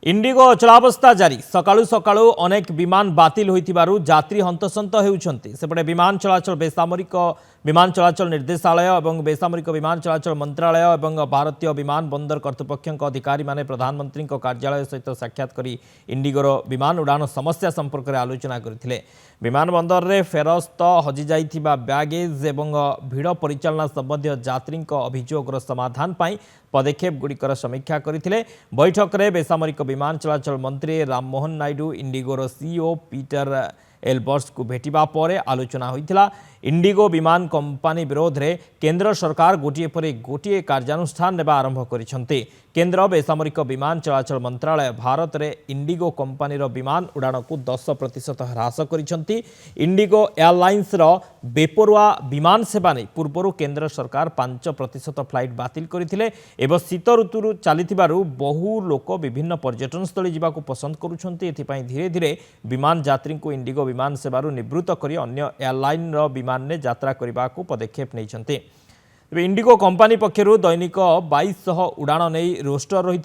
Indigo अचलावस्था जारी सकाळू सकाळू अनेक विमान बातिल होइथिबारु यात्री हंतसंत हेउछंती। सेपटे विमान चलाचल बेसामरिक विमान चलाचल निर्देशालय और बेसामरिक विमान चलाचल मंत्रालय और भारतीय विमान बंदर कर्तृपक्ष अधिकारी माने प्रधानमंत्री कार्यालय सहित साक्षात करी इंडिगोर विमान उड़ान समस्या संपर्क में आलोचना करथिले। विमान बंदर रे फेरस्त हजि जाइथिबा बैगेज एवं भिड़ परिचालना संबंधी यात्री अभियोगर समाधान पाई पदक्षेप गुड़िकर समीक्षा करथिले। बैठक में बेसामरिक विमान चलाचल मंत्री राममोहन नायडू इंडिगोर सीईओ पीटर एल्बर्ट्स को भेटिबा परे आलोचना होइथिला। इंडिगो विमान कंपनी विरोध में केंद्र सरकार गोटे पर गोटे कार्यानुष्ठान नेबा आरंभ करिसंते। केंद्र बेसामरिक विमान चलाचल मंत्रालय भारत में इंडिगो कंपनी विमान उड़ान को 10% ह्रास करिसंती। इंडिगो एयरलाइंस बेपरुआ विमान सेवा नहीं पूर्व केंद्र सरकार 5% फ्लाइट बातिल करथिले। एवं शीत ऋतु चलीथिबारु बहु लोक विभिन्न पर्यटन स्थली जावाक पसंद करुछंती। एथिपाई धीरे धीरे विमान यात्री को इंडिगो विमान सेवारु निवृत्त करी अन्य एयरलाइन विमान ने यात्रा करने को पदक्षेप नहीं। इंडिगो कंपनी पक्षरु दैनिक 2200 उड़ान नहीं रोस्टर रही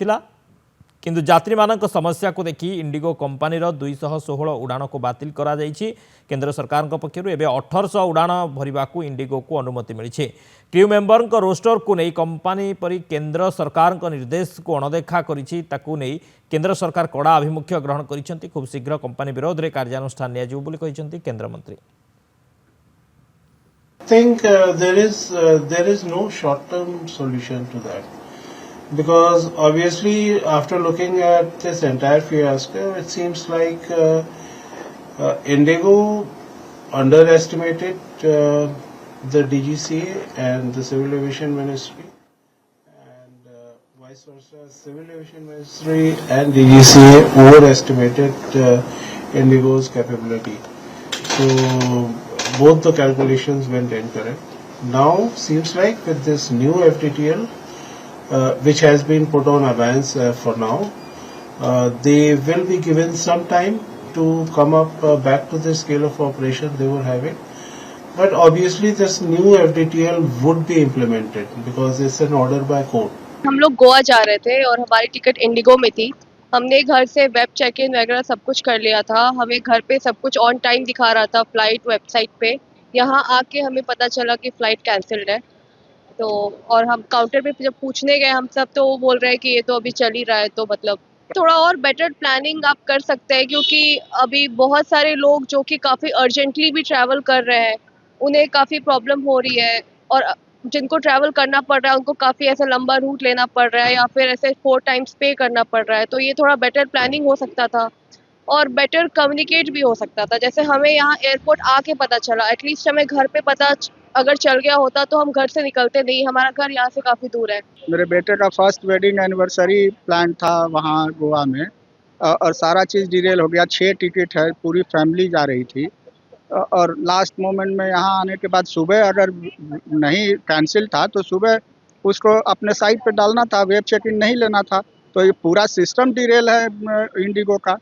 किंतु यात्री मानक समस्या को देखी इंडिगो कंपनी 216 उड़ान को बातिल करा जायछि। केंद्र सरकार पक्षरु एबे 1800 उड़ान भरिबा को इंडिगो को अनुमति मिली। क्रू मेंबर रोस्टर को नहीं कंपनी परी केंद्र सरकार निर्देश को अणदेखा करिछि ताकू नहीं केंद्र सरकार कड़ा आभिमुख्य ग्रहण करिसेंति। खूब शीघ्र कंपनी विरोध में कार्यानुष्ठान नियाजिबो बोली कहिसेंति केंद्र मंत्री। I think there is no short-term solution to that, because obviously after looking at this entire fiasco, it seems like Indigo underestimated the DGCA and the Civil Aviation Ministry, and vice versa, Civil Aviation Ministry and DGCA overestimated Indigo's capability. So both the calculations went incorrect. Now seems like with this new FTTL, which has been put on abeyance for now, they will be given some time to come up back to the scale of operation they were having. But obviously this new FTTL would be implemented because it's an order by court. हम लोग गोवा जा रहे थे और हमारी ticket Indigo में थी। हमने घर से वेब चेक इन वगैरह सब कुछ कर लिया था। हमें घर पे सब कुछ ऑन टाइम दिखा रहा था फ्लाइट वेबसाइट पे। यहाँ आके हमें पता चला कि फ़्लाइट कैंसिल्ड है। तो और हम काउंटर पे जब पूछने गए हम सब, तो वो बोल रहे हैं कि ये तो अभी चल ही रहा है। तो मतलब थोड़ा और बेटर प्लानिंग आप कर सकते हैं, क्योंकि अभी बहुत सारे लोग जो कि काफ़ी अर्जेंटली भी ट्रैवल कर रहे हैं, उन्हें काफ़ी प्रॉब्लम हो रही है। और जिनको ट्रैवल करना पड़ रहा है उनको काफ़ी ऐसा लंबा रूट लेना पड़ रहा है या फिर ऐसे 4 टाइम्स पे करना पड़ रहा है। तो ये थोड़ा बेटर प्लानिंग हो सकता था और बेटर कम्युनिकेट भी हो सकता था। जैसे हमें यहाँ एयरपोर्ट आके पता चला, एटलीस्ट हमें घर पे पता अगर चल गया होता तो हम घर से निकलते नहीं। हमारा घर यहाँ से काफ़ी दूर है। मेरे बेटे का फर्स्ट वेडिंग एनिवर्सरी प्लान था वहाँ गोवा में, और सारा चीज़ डिटेल हो गया। 6 टिकट है, पूरी फैमिली जा रही थी, और लास्ट मोमेंट में यहाँ आने के बाद सुबह अगर नहीं कैंसिल था तो सुबह उसको अपने साइट पे डालना था, वेब चेक इन नहीं लेना था। तो ये पूरा सिस्टम डिटेल है इंडिगो का।